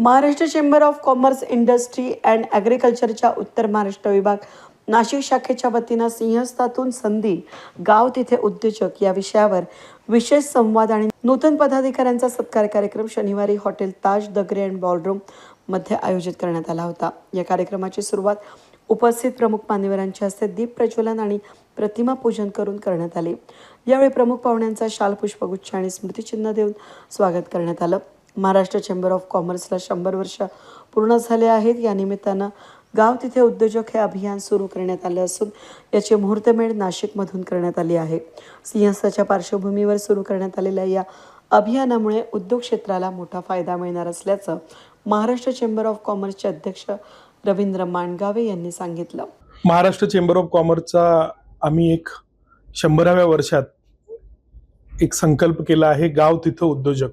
Maharashtra chamber of commerce industry and ॲग्रिकल्चरच्या उत्तर महाराष्ट्र विभाग नाशिक शाखेच्या वतीनं सिंहस्थातून संधी गाव तिथे उद्योजक या विषयावर विशेष संवाद आणि नूतन पदाधिकाऱ्यांचा सत्कार कार्यक्रम शनिवारी hotel Taj the grand ballroom मध्ये आयोजित करण्यात आला होता। या कार्यक्रमाची सुरुवात उपस्थित प्रमुख मान्यवरांच्या हस्ते दीप प्रज्वलन आणि प्रतिमा पूजन करून करण्यात आले। यावेळी प्रमुख पाहुण्यांचा शाल पुष्पगुच्छ आणि स्मृतिचिन्ह देऊन स्वागत करण्यात आलं। महाराष्ट्र चेंबर ऑफ कॉमर्सला 100 वर्ष पूर्ण झाले आहेत। या निमित्तानं गाव तिथे उद्योजक हे अभियान सुरू करण्यात आले असून याची मुहूर्तमेढ नाशिकमधून करण्यात आली आहे। सिंहस्थाच्या पार्श्वभूमीवर सुरू करण्यात आलेल्या या अभियानामुळे उद्योग क्षेत्राला मोठा फायदा मिळणार असल्याचं महाराष्ट्र चेंबर ऑफ कॉमर्सचे अध्यक्ष रवींद्र मांडगावे यांनी सांगितलं। महाराष्ट्र चेंबर ऑफ कॉमर्सचा आम्ही एक 100व्या वर्षात एक संकल्प केला आहे, गाव तिथं उद्योजक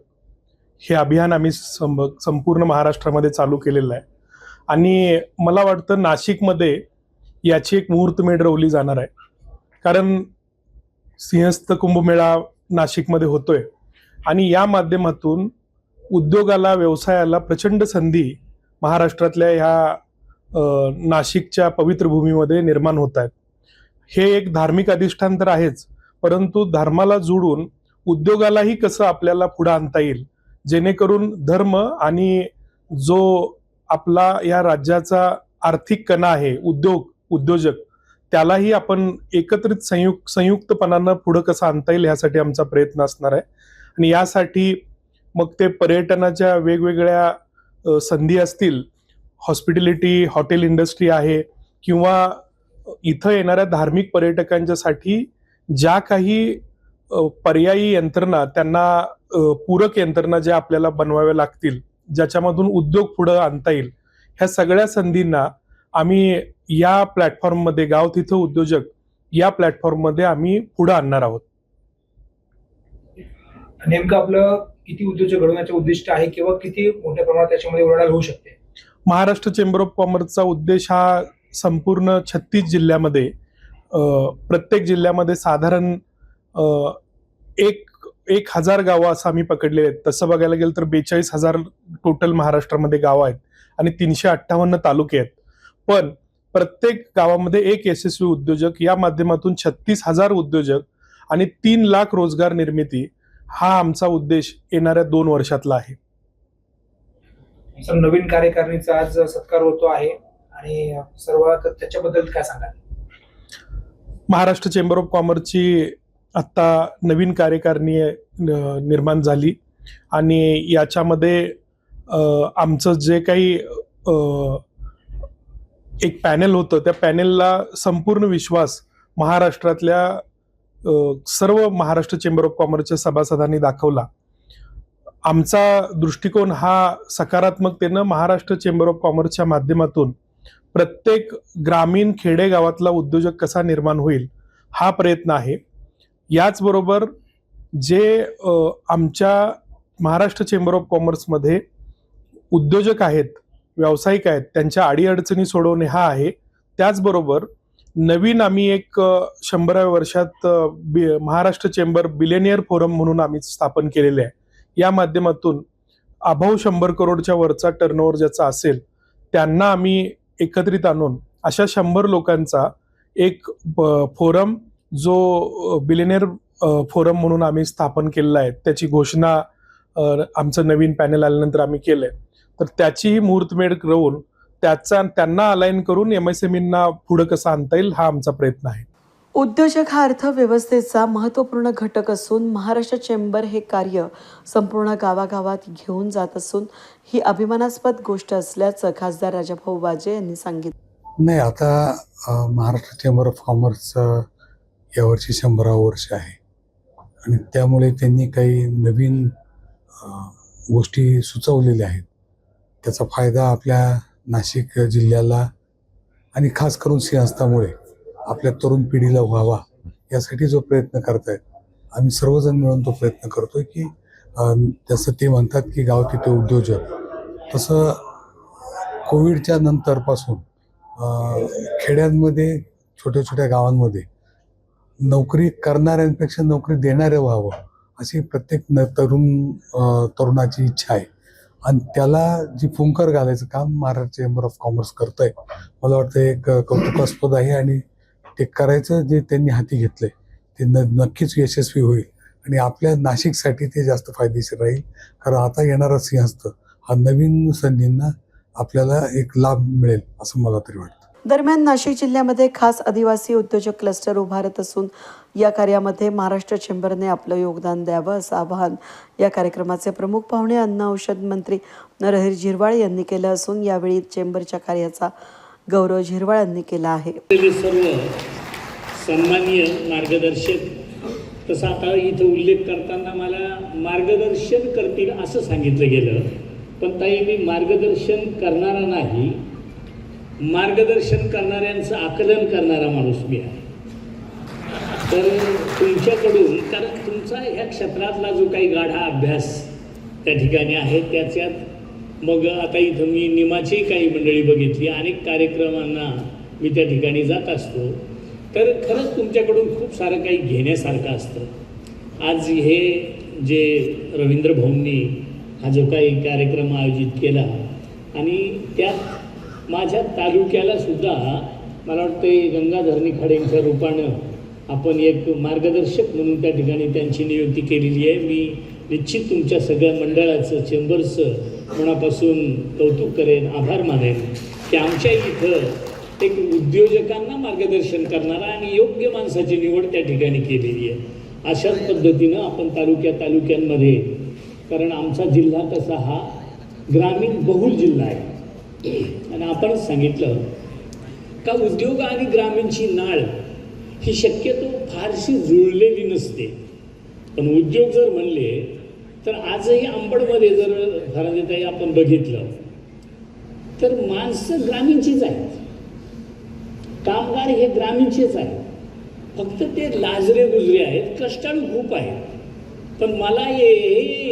हे अभियान आम्ही संपूर्ण महाराष्ट्रामध्ये चालू केलेलं आहे आणि मला वाटतं नाशिकमध्ये याची एक मुहूर्तमेढ रोवली जाणार आहे। कारण सिंहस्थ कुंभमेळा नाशिकमध्ये होतोय आणि या माध्यमातून उद्योगाला, व्यवसायाला प्रचंड संधी महाराष्ट्रातल्या ह्या नाशिकच्या पवित्र भूमीमध्ये निर्माण होत आहेत। हे एक धार्मिक अधिष्ठान तर आहेच, परंतु धर्माला जोडून उद्योगालाही कसं आपल्याला पुढे आणता येईल, जेणेकरून धर्म आणि जो आपला या राज्याचा आर्थिक कणा आहे उद्योजक त्यालाही आपण एकत्रित संयुक्तपणानं पुढे कसं आणता येईल यासाठी आमचा प्रयत्न असणार आहे। आणि यासाठी मग ते पर्यटनाच्या वेगवेगळ्या संधी असतील, हॉस्पिटॅलिटी, हॉटेल इंडस्ट्री आहे, किंवा इथं येणाऱ्या धार्मिक पर्यटकांच्यासाठी ज्या काही पर्यायी यंत्रणा, त्यांना पूरक यंत्रणा ज्या आपल्याला बनवाव्या लागतील, ज्याच्यामधून उद्योग पुढे आणता येईल, ह्या सगळ्या संधींना आम्ही या प्लॅटफॉर्ममध्ये, गाव तिथं उद्योजक या प्लॅटफॉर्ममध्ये आम्ही पुढे आणणार आहोत। नेमकं आपलं किती उद्योजक घडवण्याचे उद्दिष्ट आहे किंवा किती मोठ्या प्रमाणात त्याच्यामध्ये उलाढाल होऊ शकते? महाराष्ट्र चेंबर ऑफ कॉमर्सचा उद्देश हा संपूर्ण 36 जिल्ह्यामध्ये, प्रत्येक जिल्ह्यामध्ये साधारण 1000 गावं असं आम्ही पकडले आहेत। तसं बघायला गेलं तर 42,000 टोटल महाराष्ट्रामध्ये गावं आहेत आणि 358 तालुके आहेत। पण प्रत्येक गावामध्ये एक यशस्वी उद्योजक, या माध्यमातून 36,000 उद्योजक आणि 3 लाख रोजगार निर्मिती हा आमचा उद्देश येणाऱ्या 2 वर्षातला आहे। नवीन कार्यकारिणीचा आज सत्कार होतो आहे आणि सर्व त्याच्याबद्दल काय सांगाल? महाराष्ट्र चेंबर ऑफ कॉमर्सची आता नवीन कार्यकारिणी निर्माण झाली आणि याच्यामध्ये आमचं जे काही एक पॅनेल होतं, त्या पॅनेलला संपूर्ण विश्वास महाराष्ट्रातल्या सर्व महाराष्ट्र चेंबर ऑफ कॉमर्सच्या सभासदांनी दाखवला। आमचा दृष्टिकोन हा सकारात्मकतेनं महाराष्ट्र चेंबर ऑफ कॉमर्सच्या माध्यमातून प्रत्येक ग्रामीण खेडेगावातला उद्योजक कसा निर्माण होईल हा प्रयत्न आहे। याचबरोबर जे आमच्या महाराष्ट्र चेंबर ऑफ कॉमर्समध्ये उद्योजक आहेत, व्यावसायिक आहेत, त्यांच्या अडीअडचणी सोडवणे हा आहे। त्याचबरोबर नवीन आम्ही एक 100व्या वर्षात महाराष्ट्र चेंबर बिलियनियर फोरम म्हणून आम्ही स्थापन केलेले आहे। या माध्यमातून अभाव 100 करोडच्या वरचा टर्नओव्हर ज्याचा असेल त्यांना आम्ही एकत्रित आणून अशा 100 लोकांचा एक फोरम, जो बिलियनियर फोरम म्हणून आम्ही स्थापन केलेला आहे, त्याची घोषणा आमचं नवीन पॅनल आल्यानंतर आम्ही केलंय। तर त्याचीही मुहूर्तमेढ करून त्यांना अलाइन करून MSMEंना पुढे कसं आणता येईल हा आमचा प्रयत्न आहे। उद्योजक हा अर्थव्यवस्थेचा महत्त्वपूर्ण घटक असून महाराष्ट्र चेंबर हे कार्य संपूर्ण गावागावात घेऊन जात असून ही अभिमानास्पद गोष्ट असल्याचं खासदार राजाभाऊ वाजे यांनी सांगितलं। नाही, आता महाराष्ट्र चेंबर ऑफ कॉमर्सचं यावर्षी 100वं वर्ष आहे आणि त्यामुळे त्यांनी काही नवीन गोष्टी सुचवलेल्या आहेत। त्याचा फायदा आपल्या नाशिक जिल्ह्याला आणि खास करून सिंहस्थामुळे आपल्या तरुण पिढीला व्हावा, यासाठी जो प्रयत्न करतायत, आम्ही सर्वजण मिळून तो प्रयत्न करतोय की जसं ते म्हणतात की गाव तिथे उद्योजक, तसं कोविडच्या नंतरपासून खेड्यांमध्ये, छोट्या छोट्या गावांमध्ये नोकरी करणाऱ्यांपेक्षा नोकरी देणारे व्हावं अशी प्रत्येक तरुणाची इच्छा आहे आणि त्याला जी फुंकर घालायचं काम महाराष्ट्र चेंबर ऑफ कॉमर्स करत आहे, मला वाटतं एक कौतुकास्पद आहे. आणि ते करायचं जे त्यांनी हाती घेतलंय ते नक्कीच यशस्वी होईल आणि आपल्या नाशिकसाठी ते जास्त फायदेशीर राहील. कारण आता येणारा सिंहस्थ हा नवीन संधींना आपल्याला एक लाभ मिळेल असं मला तरी वाटतं. दरम्यान नाशिक जिल्ह्यामध्ये खास आदिवासी उद्योजक क्लस्टर उभारत असून या कार्यामध्ये महाराष्ट्र चेंबरने आपलं योगदान द्यावं असं आवाहन या कार्यक्रमाचे प्रमुख पाहुणे अन्न औषध मंत्री नरहरी झिरवाळ यांनी केलं असून यावेळी चेंबरच्या कार्याचा गौरव झिरवाळ यांनी केला आहे. सर्व सन्माननीय मार्गदर्शक, तसा आता इथं उल्लेख करताना मला मार्गदर्शन करतील असं सांगितलं गेलं, पण ताई मी मार्गदर्शन करणारा नाही, मार्गदर्शन करणाऱ्यांचं आकलन करणारा माणूस मी आहे. तर तुमच्याकडून, कारण तुमचा ह्या क्षेत्रातला जो काही गाढा अभ्यास त्या ठिकाणी आहे, त्याच्यात मग आता इथं मी निमाची काही मंडळी बघितली, अनेक कार्यक्रमांना मी त्या ठिकाणी जात असतो, तर खरंच तुमच्याकडून खूप सारं काही घेण्यासारखं असतं. आज हे जे रवींद्र भाऊंनी हा जो काही कार्यक्रम आयोजित केला आणि त्यात माझ्या तालुक्याला सुद्धा मला वाटते गंगाधरणी खाडेंच्या रूपानं आपण एक मार्गदर्शक म्हणून त्या ठिकाणी त्यांची नियुक्ती केलेली आहे. मी निश्चित तुमच्या सगळ्या मंडळाचं, चेंबरचं मनापासून कौतुक करेन, आभार मानेन की आमच्या इथं एक उद्योजकांना मार्गदर्शन करणारा आणि योग्य माणसाची निवड त्या ठिकाणी केलेली आहे. अशाच पद्धतीनं आपण तालुक्यांमध्ये, कारण आमचा जिल्हा तसा हा ग्रामीण बहुल जिल्हा आहे आणि आपण सांगितलं का उद्योग आणि ग्रामीणची नाळ ही शक्यतो फारशी जुळलेली नसते, पण उद्योग जर म्हणले तर आजही अंबडमध्ये जर फरांदेताई आपण बघितलं तर माणसं ग्रामीणचीच आहेत, कामगार हे ग्रामीणचेच आहेत, फक्त ते लाजरे गुजरे आहेत, कष्टाळू खूप आहेत. पण मला हे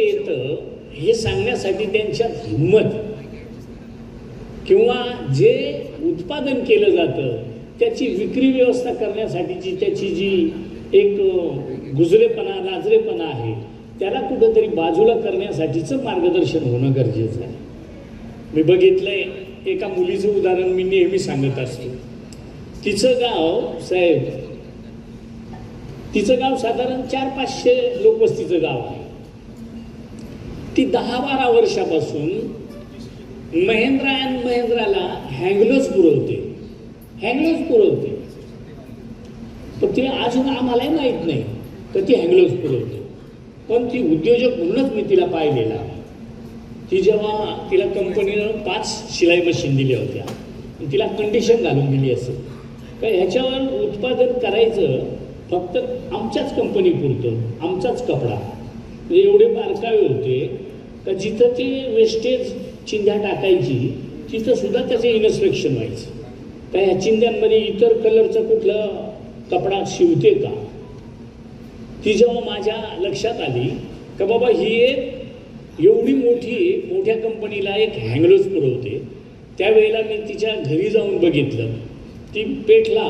येतं हे सांगण्यासाठी त्यांच्यात हिंमत किंवा जे उत्पादन केलं जातं त्याची विक्री व्यवस्था करण्यासाठीची त्याची जी एक गुजरेपणा, लाजरेपणा आहे, त्याला कुठंतरी बाजूला करण्यासाठीचं मार्गदर्शन होणं गरजेचं आहे. मी बघितलंय, एका मुलीचं उदाहरण मी नेहमी सांगत असतो. तिचं गाव साहेब, तिचं गाव साधारण 400-500 लोकवस्तीचं गाव आहे. ती 10-12 वर्षापासून महिंद्रा अँड महिंद्राला हँगलोज पुरवते. पण ती अजून आम्हालाही माहीत नाही तर ती हँगलोज पुरवते. पण ती उद्योजक म्हणूनच मी तिला पाहिलेला. ती जेव्हा तिला कंपनीनं 5 शिलाई मशीन दिल्या होत्या, तिला कंडिशन घालून दिली असेल का ह्याच्यावर उत्पादन करायचं फक्त आमच्याच कंपनी पुरतं, आमचाच कपडा. म्हणजे एवढे बारकावे होते का जिथं ते वेस्टेज चिंध्या टाकायची तिथं सुद्धा त्याचं इन्स्पेक्शन व्हायचं का ह्या चिंध्यांमध्ये इतर कलरचा कुठला कपडा शिवते का. ती जेव्हा माझ्या लक्षात आली का बाबा ही एक एवढी मोठ्या कंपनीला एक हँगलोज पुरवते, त्यावेळेला मी तिच्या घरी जाऊन बघितलं. ती पेठला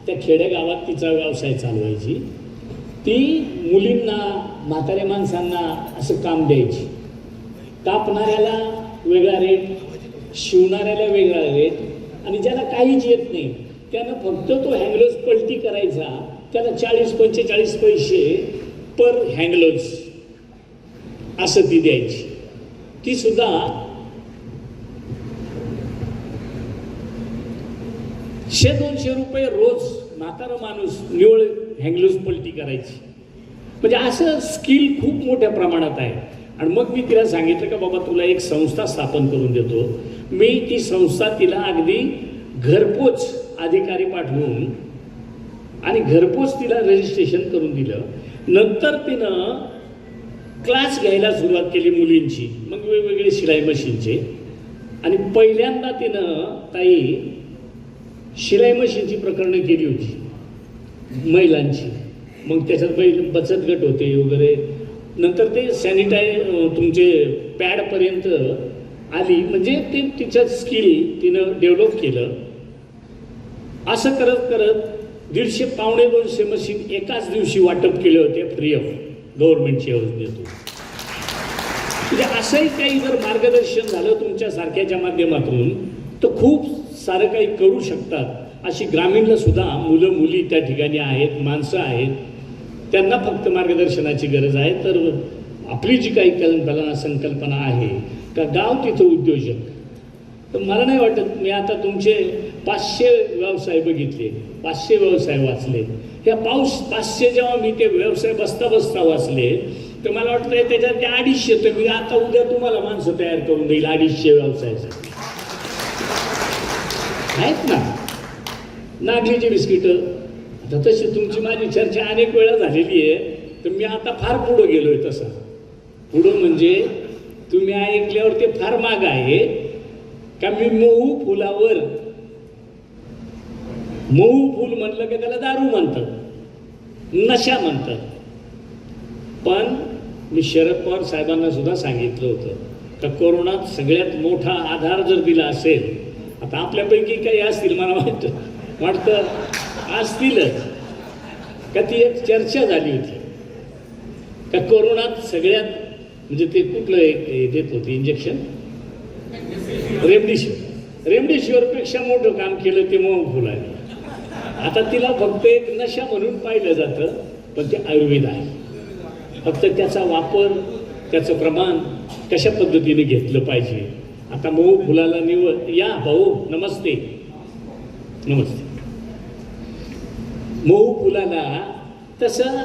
त्या खेड्या गावात तिचा व्यवसाय चालवायची. ती मुलींना, म्हाताऱ्या माणसांना असं काम द्यायची. कापणाऱ्याला वेगळा रेट, शिवणाऱ्याला वेगळा रेट आणि ज्याला काहीच येत नाही त्यानं फक्त तो हँगलोज पलटी करायचा, त्याला 40-45 पैसे पर हँगलोज असं ती द्यायची. ती सुद्धा 100-200 रुपये रोज म्हातारा माणूस निवळ हँगलोज पलटी करायची. म्हणजे असं स्किल खूप मोठ्या प्रमाणात आहे. आणि मग मी तिला सांगितलं का बाबा तुला एक संस्था स्थापन करून देतो. मी ती संस्था तिला अगदी घरपोच अधिकारी पाठवून आणि घरपोच तिला रजिस्ट्रेशन करून दिलं. नंतर तिनं क्लास घ्यायला सुरुवात केली मुलींची, मग वेगवेगळे शिलाई मशीनचे. आणि पहिल्यांदा तिनं ताई शिलाई मशीनची प्रकरणं केली होती महिलांची. मग त्याच्यात बचत गट होते वगैरे. नंतर ते तुमचे पॅडपर्यंत आली. म्हणजे ते तिचं स्किल तिनं डेव्हलप केलं. असं करत करत 150-200 मशीन एकाच दिवशी वाटप केले होते फ्री ऑफ गव्हर्नमेंटच्या योजनेतून. म्हणजे असंही काही जर मार्गदर्शन झालं तुमच्यासारख्याच्या माध्यमातून तर खूप सारं काही करू शकतात. अशी ग्रामीणला सुद्धा मुलं मुली त्या ठिकाणी आहेत, माणसं आहेत, त्यांना फक्त मार्गदर्शनाची गरज आहे. तर आपली जी काही संकल्पना आहे का गाव तिथं उद्योजक, तर मला नाही वाटत, मी आता तुमचे 500 व्यवसाय बघितले, 500 व्यवसाय वाचले. ह्या 500 जेव्हा मी ते व्यवसाय बसता वाचले तर मला वाटतं त्याच्यात ते 250, तर मी आता उद्या तुम्हाला माणसं तयार करून देईल 250 व्यवसायासाठी. आहेत ना नागलीची बिस्किटं. आता तशी तुमची माझी चर्चा अनेक वेळा झालेली आहे, तर मी आता फार पुढं गेलोय. तसं पुढं म्हणजे तुम्ही ऐकल्यावर ते फार माग आहे का मी मोहू फुलावर, मोहू फुल म्हणलं की त्याला दारू म्हणतात, नशा म्हणतात. पण मी शरद पवार साहेबांना सुद्धा सांगितलं होतं का कोरोनात सगळ्यात मोठा आधार जर दिला असेल, आता आपल्यापैकी काही असतील मला वाटतं असतीलच, का ती एक चर्चा झाली होती का कोरोनात सगळ्यात म्हणजे ते कुठलं एक देत होते इंजेक्शन, रेमडेसिवीरपेक्षा मोठं काम केलं ते मोहू फुलाने. आता तिला फक्त एक नशा म्हणून पाहिलं जातं, पण ते आयुर्वेद आहे. फक्त त्याचा वापर, त्याचं प्रमाण कशा पद्धतीने घेतलं पाहिजे. आता मोहू फुलाला या भाऊ, नमस्ते नमस्ते. मोहू फुलाला तसं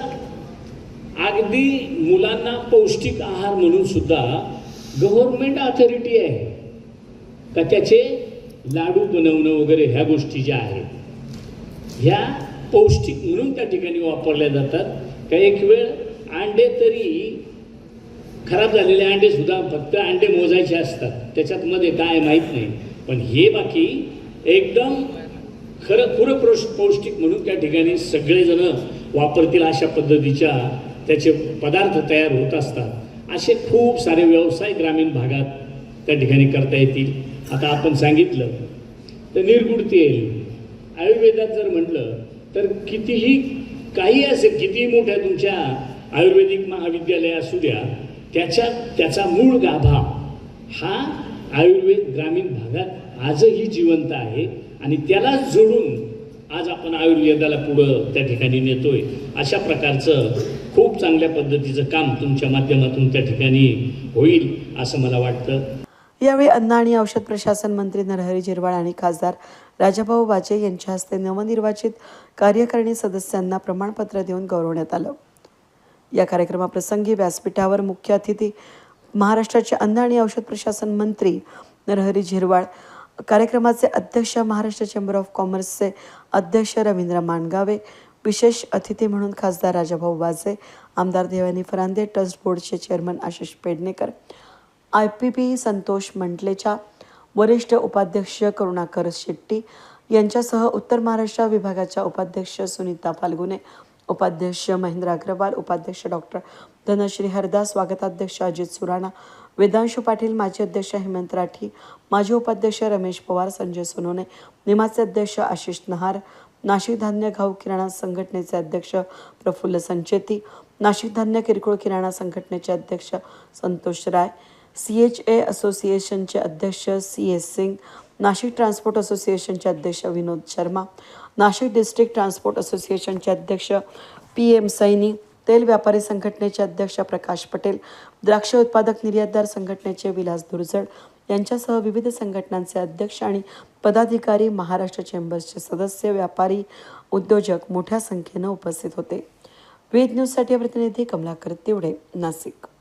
अगदी मुलांना पौष्टिक आहार म्हणून सुद्धा गव्हर्नमेंट अथॉरिटी आहे का त्याचे लाडू बनवणं वगैरे ह्या गोष्टी ज्या आहेत ह्या पौष्टिक म्हणून त्या ठिकाणी वापरल्या जातात. का एक वेळ अंडे तरी खराब झालेले अंडे सुद्धा फक्त अंडे मोजायचे असतात, त्याच्यात मध्ये काय माहीत नाही, पण हे बाकी एकदम खरं पुरं पौष्टिक म्हणून त्या ठिकाणी सगळेजण वापरतील अशा पद्धतीच्या त्याचे पदार्थ तयार होत असतात. असे खूप सारे व्यवसाय ग्रामीण भागात त्या ठिकाणी करता येतील. आता आपण सांगितलं तर निर्गुण तेल, आयुर्वेदात जर म्हटलं तर कितीही काही असेल, कितीही मोठ्या तुमच्या आयुर्वेदिक महाविद्यालय असू द्या, त्याचा मूळ गाभा हा आयुर्वेद ग्रामीण भागात आजही जिवंत आहे आणि त्यालाच जोडून आज आपण आयुर्वेदाला पुढं त्या ठिकाणी नेतोय. अशा प्रकारचं खूप चांगल्या पद्धतीचं काम तुमच्या माध्यमातून त्या ठिकाणी होईल असं मला वाटतं. यावेळी अन्न आणि औषध प्रशासन मंत्री नरहरी झिरवाळ आणि खासदार राजाभाऊ बाजे यांच्या हस्ते नवनिर्वाचित कार्यकारिणी सदस्यांना प्रमाणपत्र देऊन गौरवण्यात आलं. या कार्यक्रमाप्रसंगी व्यासपीठावर मुख्य अतिथी महाराष्ट्राचे अन्न आणि औषध प्रशासन मंत्री नरहरी झिरवाळ, कार्यक्रमाचे अध्यक्ष महाराष्ट्र चेंबर ऑफ कॉमर्सचे अध्यक्ष रवींद्र माणगावे, विशेष अतिथी म्हणून खासदार राजाभाऊ बाजे, आमदार देवानी फरांदे, ट्रस्ट बोर्डचे चेअरमन आशिष पेडणेकर, IPP संतोष मंडलेच्या वरिष्ठ उपाध्यक्ष करुणाकर शेट्टी यांच्यासह उत्तर महाराष्ट्र विभागाच्या उपाध्यक्ष सुनीता फाल्गुने, उपाध्यक्ष महेंद्र अग्रवाल, उपाध्यक्ष डॉक्टर धनश्री हरदास, स्वागताध्यक्ष अजित सुराणा, वेदांशु पाटील, माजी अध्यक्ष हेमंत राठी, माजी उपाध्यक्ष रमेश पवार, संजय सोनोने, निमाचे अध्यक्ष आशिष नहार, नाशिक धान्य घाऊक किराणा संघटनेचे अध्यक्ष प्रफुल्ल संचेती, नाशिक धान्य किरकोळ किराणा संघटनेचे अध्यक्ष संतोष राय, CHA असोसिएशनचे अध्यक्ष CS सिंग, नाशिक ट्रान्सपोर्ट असोसिएशनचे अध्यक्ष विनोद शर्मा, नाशिक डिस्ट्रिक्ट ट्रान्सपोर्ट असोसिएशनचे अध्यक्ष PM सैनी, तेल व्यापारी संघटनेचे अध्यक्ष प्रकाश पटेल, द्राक्ष उत्पादक निर्यातदार संघटनेचे विलास दुर्जड यांच्यासह विविध संघटनांचे अध्यक्ष आणि पदाधिकारी, महाराष्ट्र चेंबर्सचे सदस्य, व्यापारी, उद्योजक मोठ्या संख्येनं उपस्थित होते. वेद न्यूजसाठी प्रतिनिधी कमलाकर तिवडे, नाशिक.